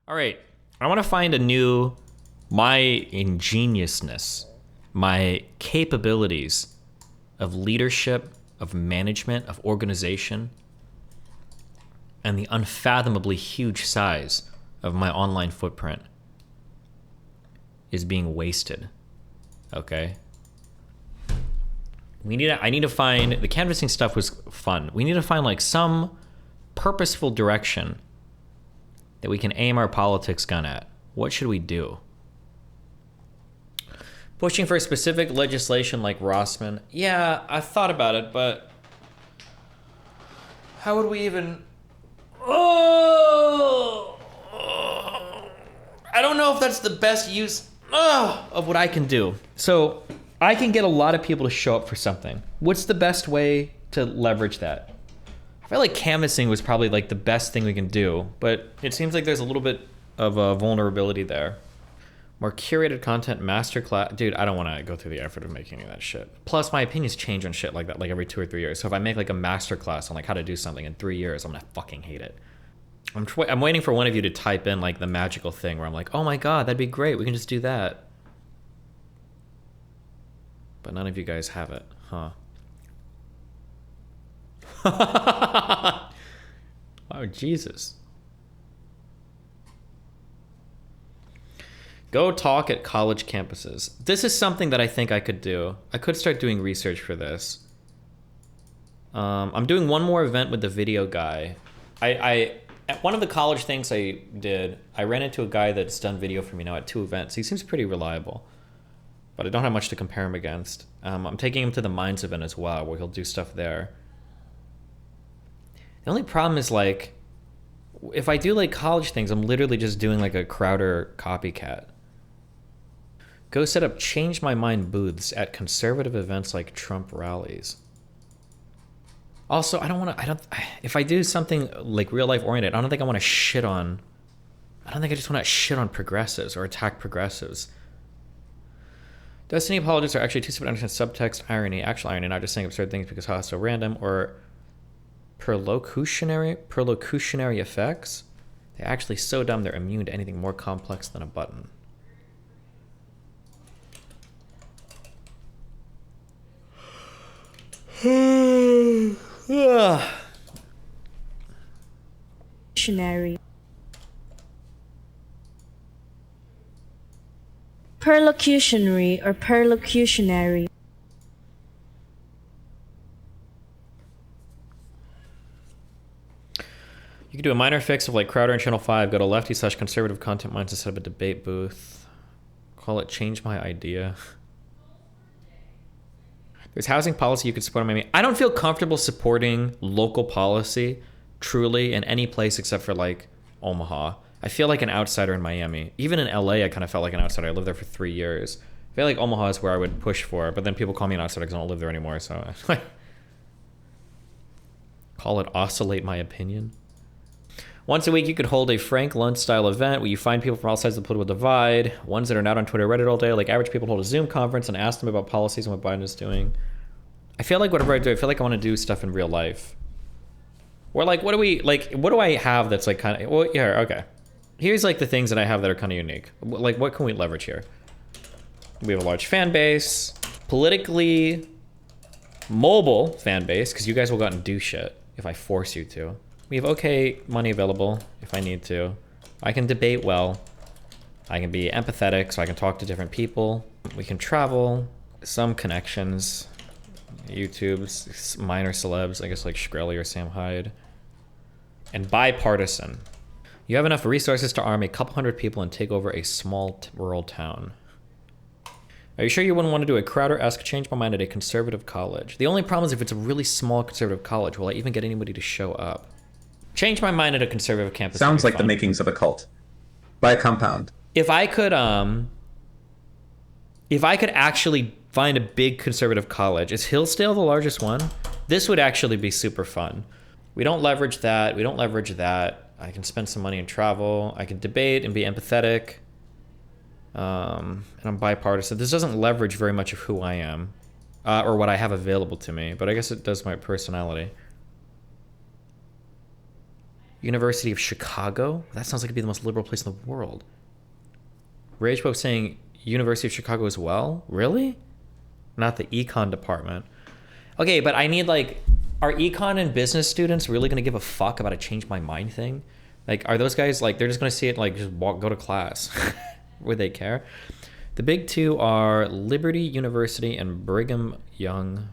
All right, I want to find my ingeniousness, my capabilities of leadership, of management, of organization, and the unfathomably huge size of my online footprint is being wasted. Okay? I need to find, the canvassing stuff was fun. We need to find like some purposeful direction that we can aim our politics gun at. What should we do? Pushing for specific legislation like Rossman. Yeah, I thought about it, but how would we even... Oh! I don't know if that's the best use of what I can do. So I can get a lot of people to show up for something. What's the best way to leverage that? I feel like canvassing was probably like the best thing we can do, but it seems like there's a little bit of a vulnerability there. More curated content, masterclass. Dude, I don't want to go through the effort of making any of that shit. Plus, my opinions change on shit like that, like every 2 or 3 years. So if I make like a masterclass on like how to do something in 3 years, I'm gonna fucking hate it. I'm waiting for one of you to type in like the magical thing where I'm like, oh my god, that'd be great. We can just do that. But none of you guys have it, huh? Oh, Jesus. Go talk at college campuses. This is something that I think I could do. I could start doing research for this. I'm doing one more event with the video guy. At one of the college things I did, I ran into a guy that's done video for me now at 2 events. He seems pretty reliable, but I don't have much to compare him against. I'm taking him to the Minds event as well, where he'll do stuff there. The only problem is like, if I do like college things, I'm literally just doing like a Crowder copycat. Go set up Change My Mind booths at conservative events like Trump rallies. Also, if I do something like real life oriented, I don't think I just want to shit on progressives or attack progressives. Destiny apologists are actually too stupid to understand subtext, irony, actual irony, not just saying absurd things because how it's so random, or perlocutionary effects. They're actually so dumb they're immune to anything more complex than a button. Perlocutionary or perlocutionary. You could do a minor fix of like Crowder and Channel 5, go to lefty/conservative content minds and set up a debate booth. Call it Change My Idea. There's housing policy you could support in Miami. I don't feel comfortable supporting local policy truly in any place except for like Omaha. I feel like an outsider in Miami. Even in LA, I kind of felt like an outsider. I lived there for 3 years. I feel like Omaha is where I would push for, but then people call me an outsider because I don't live there anymore, so I call it oscillate my opinion. Once a week, you could hold a Frank Luntz-style event where you find people from all sides of the political divide, ones that are not on Twitter or Reddit all day, like average people hold a Zoom conference and ask them about policies and what Biden is doing. I feel like whatever I do, I feel like I want to do stuff in real life. Or like, what do I have that's like kind of, well, yeah, okay. Here's like the things that I have that are kind of unique. Like, what can we leverage here? We have a large fan base, politically mobile fan base, because you guys will go out and do shit if I force you to. We have okay money available if I need to. I can debate well. I can be empathetic, so I can talk to different people. We can travel, some connections, YouTube's minor celebs, I guess like Shkreli or Sam Hyde. And bipartisan. You have enough resources to arm a couple hundred people and take over a small rural town. Are you sure you wouldn't want to do a Crowder-esque Change My Mind at a conservative college? The only problem is if it's a really small conservative college, will I even get anybody to show up? Change My Mind at a conservative campus. Sounds like the makings of a cult. By a compound. If I could actually find a big conservative college, is Hillsdale the largest one? This would actually be super fun. We don't leverage that. We don't leverage that. I can spend some money and travel. I can debate and be empathetic. And I'm bipartisan. This doesn't leverage very much of who I am or what I have available to me, but I guess it does my personality. University of Chicago? That sounds like it'd be the most liberal place in the world. Rage Pope saying University of Chicago as well? Really? Not the econ department. Okay, but I need like, are econ and business students really gonna give a fuck about a change my mind thing? Like, are those guys like, they're just gonna see it like just go to class? Would they care? The big two are Liberty University and Brigham Young.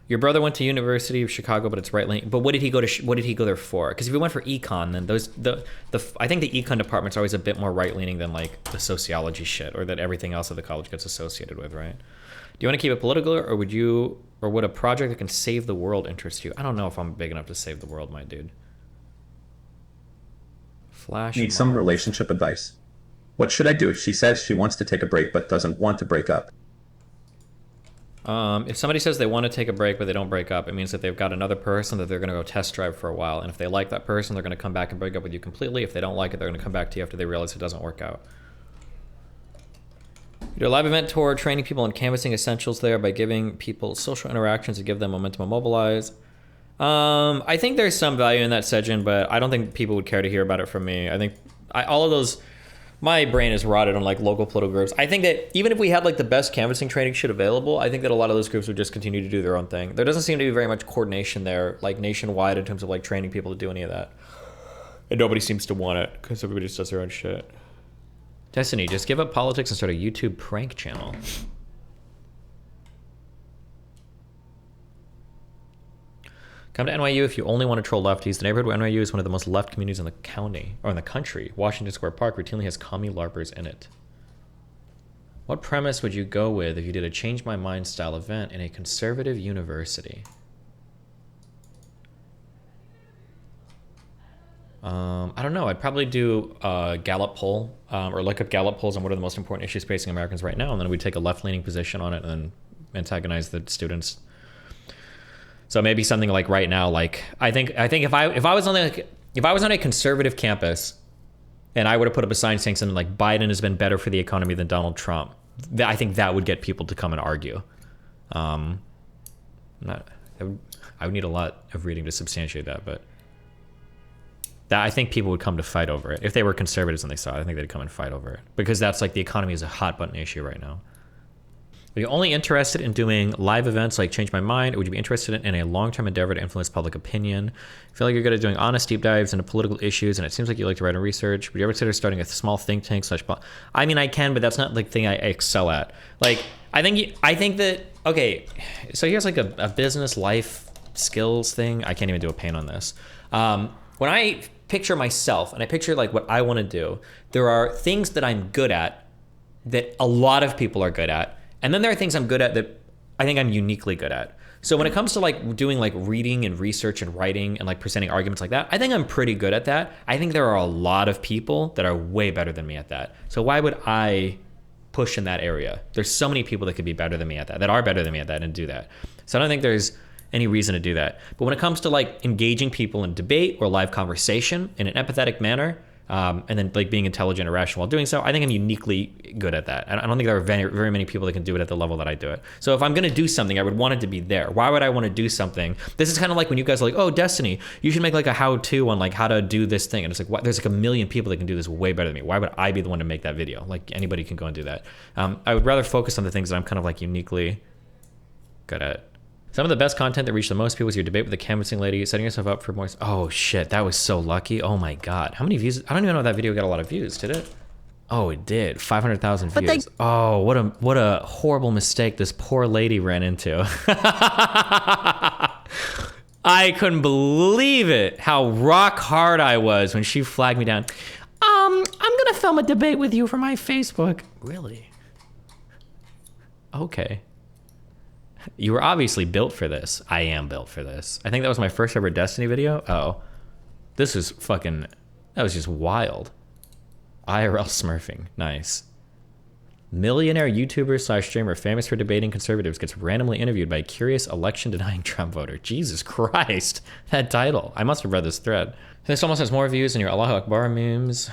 Your brother went to University of Chicago, but it's right leaning. But what did he go to? What did he go there for? Because if he went for econ, then I think the econ department's always a bit more right leaning than like the sociology shit, or that everything else at the college gets associated with, right? Do you want to keep it political, or would a project that can save the world interest you? I don't know if I'm big enough to save the world, my dude. Flash. Need some relationship advice. What should I do? She says she wants to take a break, but doesn't want to break up. If somebody says they want to take a break but they don't break up, it means that they've got another person that they're going to go test drive for a while. And if they like that person, they're going to come back and break up with you completely. If they don't like it, they're going to come back to you after they realize it doesn't work out. You do a live event tour, training people on canvassing essentials there by giving people social interactions to give them momentum and mobilize. I think there's some value in that, Sejin, but I don't think people would care to hear about it from me. I think all of those... My brain is rotted on like local political groups. I think that even if we had like the best canvassing training shit available, I think that a lot of those groups would just continue to do their own thing. There doesn't seem to be very much coordination there, like nationwide, in terms of like training people to do any of that. And nobody seems to want it because everybody just does their own shit. Destiny, just give up politics and start a YouTube prank channel. Come to NYU if you only want to troll lefties. The neighborhood where NYU is one of the most left communities in the county, or in the country. Washington Square Park routinely has commie LARPers in it. What premise would you go with if you did a Change My Mind style event in a conservative university? I don't know. I'd probably do a Gallup poll, or look up Gallup polls on what are the most important issues facing Americans right now, and then we'd take a left-leaning position on it and then antagonize the students. So maybe something like right now, like I think if I was on a conservative campus, and I would have put up a sign saying something like Biden has been better for the economy than Donald Trump, I think that would get people to come and argue. I would need a lot of reading to substantiate that, but that I think people would come to fight over it if they were conservatives and they saw it. I think they'd come and fight over it because that's like the economy is a hot button issue right now. Are you only interested in doing live events like Change My Mind, or would you be interested in a long-term endeavor to influence public opinion? I feel like you're good at doing honest deep dives into political issues, and it seems like you like to write and research. Would you ever consider starting a small think tank / I mean, I can, but that's not the thing I excel at. Like, I think that, okay, so here's like a business life skills thing. I can't even do a paint on this. When I picture myself, and I picture like what I want to do, there are things that I'm good at that a lot of people are good at. And then there are things I'm good at that I think I'm uniquely good at. So when it comes to like doing like reading and research and writing and like presenting arguments like that, I think I'm pretty good at that. I think there are a lot of people that are way better than me at that. So why would I push in that area? There's so many people that could be better than me at that are better than me at that and do that. So I don't think there's any reason to do that. But when it comes to like engaging people in debate or live conversation in an empathetic manner, and then like being intelligent or rational while doing so, I think I'm uniquely good at that. I don't think there are very, very many people that can do it at the level that I do it. So if I'm going to do something, I would want it to be there. Why would I want to do something? This is kind of like when you guys are like, oh, Destiny, you should make like a how-to on like how to do this thing. And it's like, what? There's like a million people that can do this way better than me. Why would I be the one to make that video? Like anybody can go and do that. I would rather focus on the things that I'm kind of like uniquely good at. Some of the best content that reached the most people is your debate with the canvassing lady, setting yourself up for more. Oh shit, that was so lucky. Oh my God. How many views? I don't even know if that video got a lot of views, did it? Oh, it did. 500,000 views. Oh, what a horrible mistake this poor lady ran into. I couldn't believe it. How rock hard I was when she flagged me down. I'm gonna film a debate with you for my Facebook. Really? Okay. You were obviously built for this. I am built for this. I think that was my first ever Destiny video. Oh, this is fucking, that was just wild. IRL smurfing, nice. Millionaire YouTuber / streamer famous for debating conservatives gets randomly interviewed by a curious election denying Trump voter. Jesus Christ, that title. I must have read this thread. This almost has more views than your Allahu Akbar memes.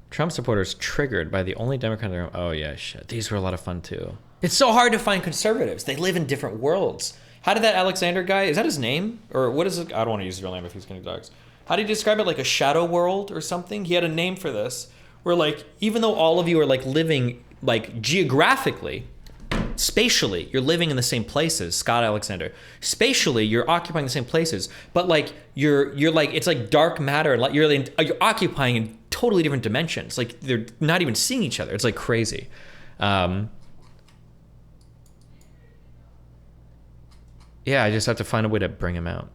Trump supporters triggered by the only Democrat in the room. Oh yeah, shit. These were a lot of fun too. It's so hard to find conservatives. They live in different worlds. How did that Alexander guy, is that his name? Or what is it? I don't want to use his real name if he's getting dogs. How do you describe it? Like a shadow world or something? He had a name for this. Where like, even though all of you are like living like geographically, spatially, you're living in the same places, Scott Alexander. Spatially, you're occupying the same places, but like you're like, it's like dark matter. Like you're occupying in totally different dimensions. Like they're not even seeing each other. It's like crazy. Yeah, I just have to find a way to bring him out.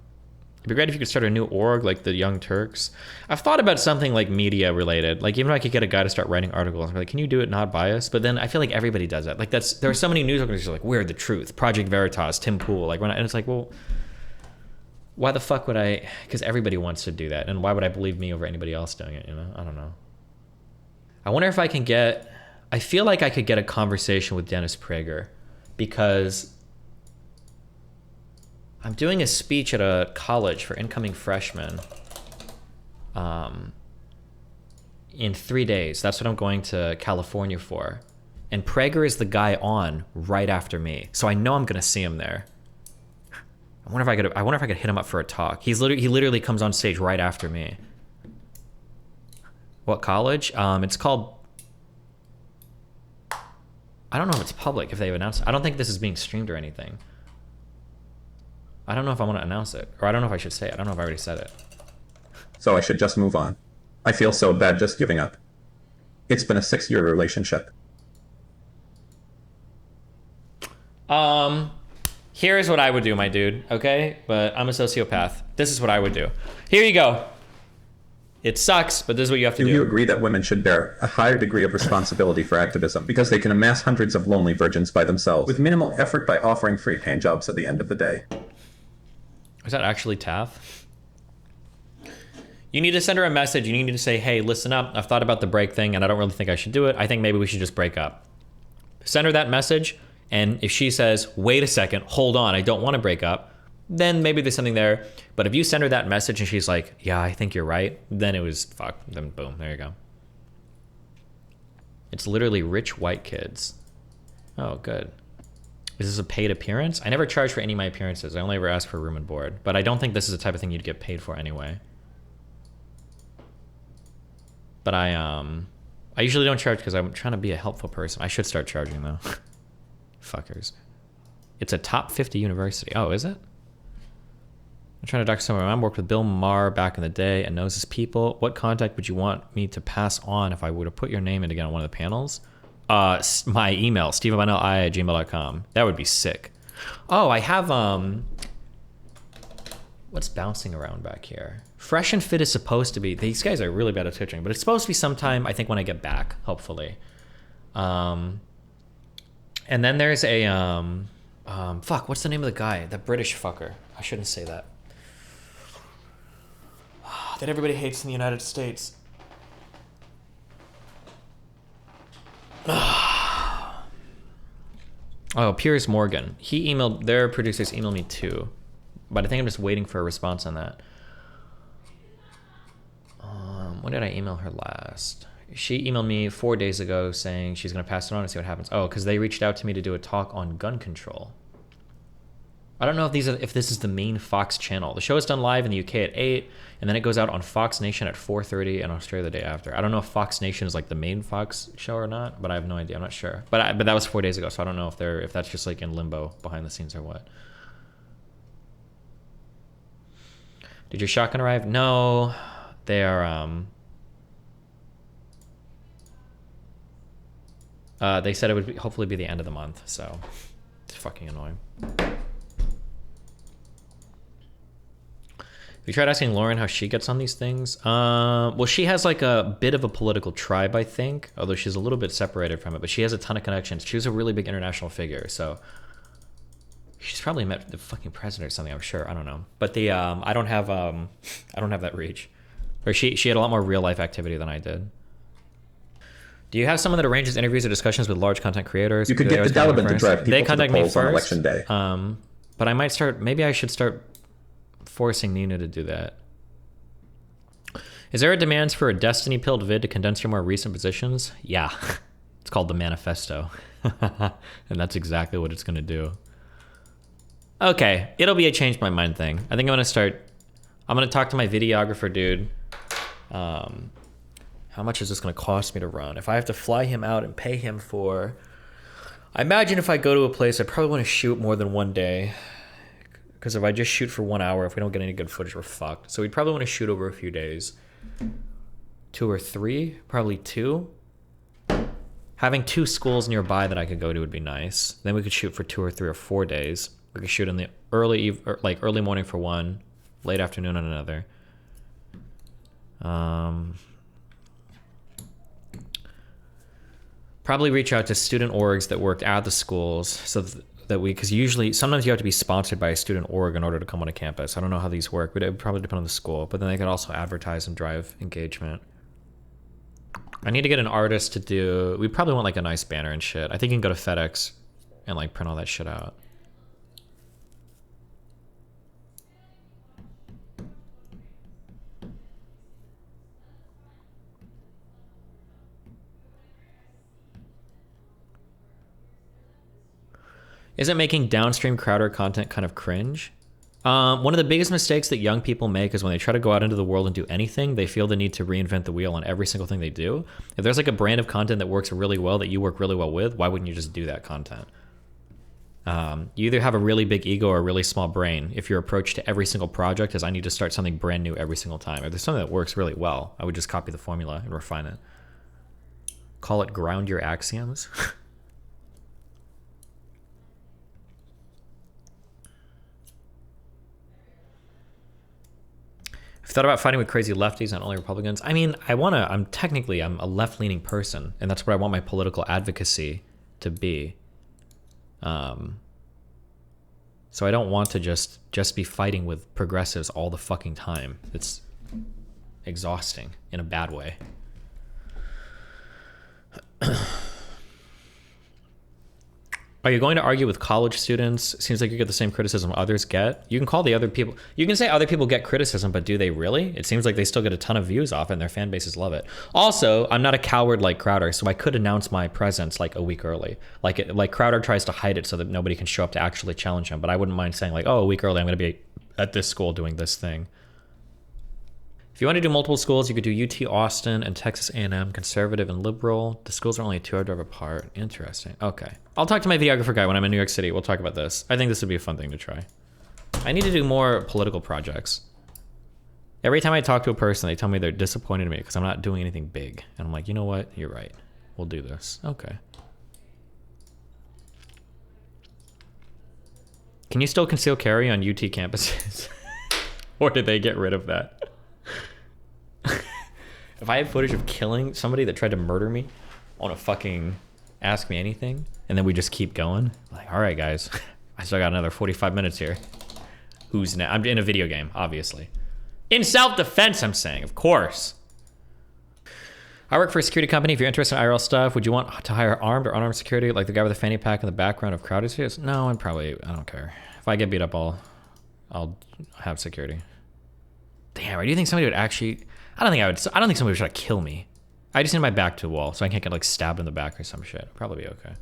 It'd be great if you could start a new org like the Young Turks. I've thought about something like media related. Like even if I could get a guy to start writing articles, I'm like, can you do it not biased? But then I feel like everybody does that. Like there are so many news organizations like We're the Truth, Project Veritas, Tim Pool. Like, and it's like, well, why the fuck would I? Because everybody wants to do that, and why would I believe me over anybody else doing it? You know, I don't know. I wonder if I can get. I feel like I could get a conversation with Dennis Prager, because I'm doing a speech at a college for incoming freshmen in 3 days. That's what I'm going to California for. And Prager is the guy on right after me. So I know I'm going to see him there. I wonder if I could hit him up for a talk. He literally comes on stage right after me. What college? It's called, I don't know if it's public, if they've announced it. I don't think this is being streamed or anything. I don't know if I want to announce it, or I don't know if I should say it. I don't know if I already said it. So I should just move on. I feel so bad just giving up. It's been a 6-year relationship. Here's what I would do, my dude, okay? But I'm a sociopath. This is what I would do. Here you go. It sucks, but this is what you have to do. Do you agree that women should bear a higher degree of responsibility for activism because they can amass hundreds of lonely virgins by themselves with minimal effort by offering free paying jobs at the end of the day? Is that actually Taff? You need to send her a message. You need to say, hey, listen up. I've thought about the break thing, and I don't really think I should do it. I think maybe we should just break up. Send her that message, and if she says, wait a second, hold on, I don't want to break up, then maybe there's something there. But if you send her that message and she's like, yeah, I think you're right, then it was fuck. Then boom, there you go. It's literally rich white kids. Oh, good. Is this a paid appearance? I never charge for any of my appearances. I only ever ask for room and board. But I don't think this is the type of thing you'd get paid for anyway. But I usually don't charge because I'm trying to be a helpful person. I should start charging though. Fuckers. It's a top 50 university. Oh, is it? I'm trying to dox someone. I worked with Bill Maher back in the day and knows his people. What contact would you want me to pass on if I were to put your name in again on one of the panels? My email, stevenvinali@gmail.com. That would be sick. Oh, I have, what's bouncing around back here? Fresh and Fit is supposed to be, these guys are really bad at twitching, but it's supposed to be sometime, I think, when I get back, hopefully. And then there's a, fuck, what's the name of the guy? The British fucker. I shouldn't say that. That everybody hates in the United States. Oh, Piers Morgan. He emailed, their producers emailed me too. But I think I'm just waiting for a response on that. When did I email her last? She emailed me 4 days ago saying she's going to pass it on and see what happens. Oh, because they reached out to me to do a talk on gun control. I don't know if this is the main Fox channel. The show is done live in the UK at 8, and then it goes out on Fox Nation at 4:30 and Australia the day after. I don't know if Fox Nation is like the main Fox show or not, but I have no idea. I'm not sure. But that was 4 days ago, so I don't know if that's just like in limbo behind the scenes or what. Did your shotgun arrive? No, they are. They said it would hopefully be the end of the month, so it's fucking annoying. Have you tried asking Lauren how she gets on these things? Well, she has like a bit of a political tribe, I think, although she's a little bit separated from it, but she has a ton of connections. She was a really big international figure, so she's probably met the fucking president or something, I'm sure. I don't know. But the I don't have that reach. Or she had a lot more real life activity than I did. Do you have someone that arranges interviews or discussions with large content creators? You could get the Taliban to drive people to the polls on election day. But I might start, maybe I should start forcing Nina to do that. Is there a demand for a Destiny pilled vid to condense your more recent positions? Yeah. It's called the Manifesto. And that's exactly what it's going to do. Okay, it'll be a change my mind thing. I think I'm gonna talk to my videographer dude. How much is this gonna cost me to run? If I have to fly him out and pay him for, I imagine if I go to a place, I probably want to shoot more than one day. Because if I just shoot for 1 hour, if we don't get any good footage, we're fucked. So we'd probably want to shoot over a few days. 2 or 3, probably 2. Having 2 schools nearby that I could go to would be nice. Then we could shoot for 2 or 3 or 4 days. We could shoot in the early morning for one, late afternoon on another. Probably reach out to student orgs that worked at the schools so that because sometimes you have to be sponsored by a student org in order to come on a campus. I don't know how these work, but it would probably depend on the school. But then they could also advertise and drive engagement. I need to get an artist to do, we probably want like a nice banner and shit. I think you can go to FedEx and like print all that shit out. Isn't making downstream Crowder content kind of cringe? One of the biggest mistakes that young people make is when they try to go out into the world and do anything, they feel the need to reinvent the wheel on every single thing they do. If there's like a brand of content that works really well, that you work really well with, why wouldn't you just do that content? You either have a really big ego or a really small brain. If your approach to every single project is I need to start something brand new every single time. If there's something that works really well, I would just copy the formula and refine it. Call it ground your axioms. I've thought about fighting with crazy lefties, not only Republicans. I mean, I'm a left-leaning person, and that's what I want my political advocacy to be. So I don't want to just be fighting with progressives all the fucking time. It's exhausting in a bad way. Are you going to argue with college students? Seems like you get the same criticism others get. You can call the other people. You can say other people get criticism, but do they really? It seems like they still get a ton of views off it and their fan bases love it. Also, I'm not a coward like Crowder, so I could announce my presence like a week early. Like Crowder tries to hide it so that nobody can show up to actually challenge him, but I wouldn't mind saying like, oh, a week early, I'm going to be at this school doing this thing. If you want to do multiple schools, you could do UT Austin and Texas A&M, conservative and liberal. The schools are only a 2-hour drive apart. Interesting. Okay. I'll talk to my videographer guy when I'm in New York City. We'll talk about this. I think this would be a fun thing to try. I need to do more political projects. Every time I talk to a person, they tell me they're disappointed in me because I'm not doing anything big. And I'm like, you know what? You're right. We'll do this. Okay. Can you still conceal carry on UT campuses? Or did they get rid of that? If I had footage of killing somebody that tried to murder me on a fucking Ask Me Anything, and then we just keep going, like, all right, guys, I still got another 45 minutes here. Who's next? I'm in a video game, obviously. In self-defense, I'm saying, of course. I work for a security company. If you're interested in IRL stuff, would you want to hire armed or unarmed security, like the guy with the fanny pack in the background of Crowder's videos? No, I don't care. If I get beat up, I'll have security. Damn, do you think somebody would actually... I don't think somebody would try to kill me. I just need my back to a wall so I can't get like stabbed in the back or some shit. Probably be okay.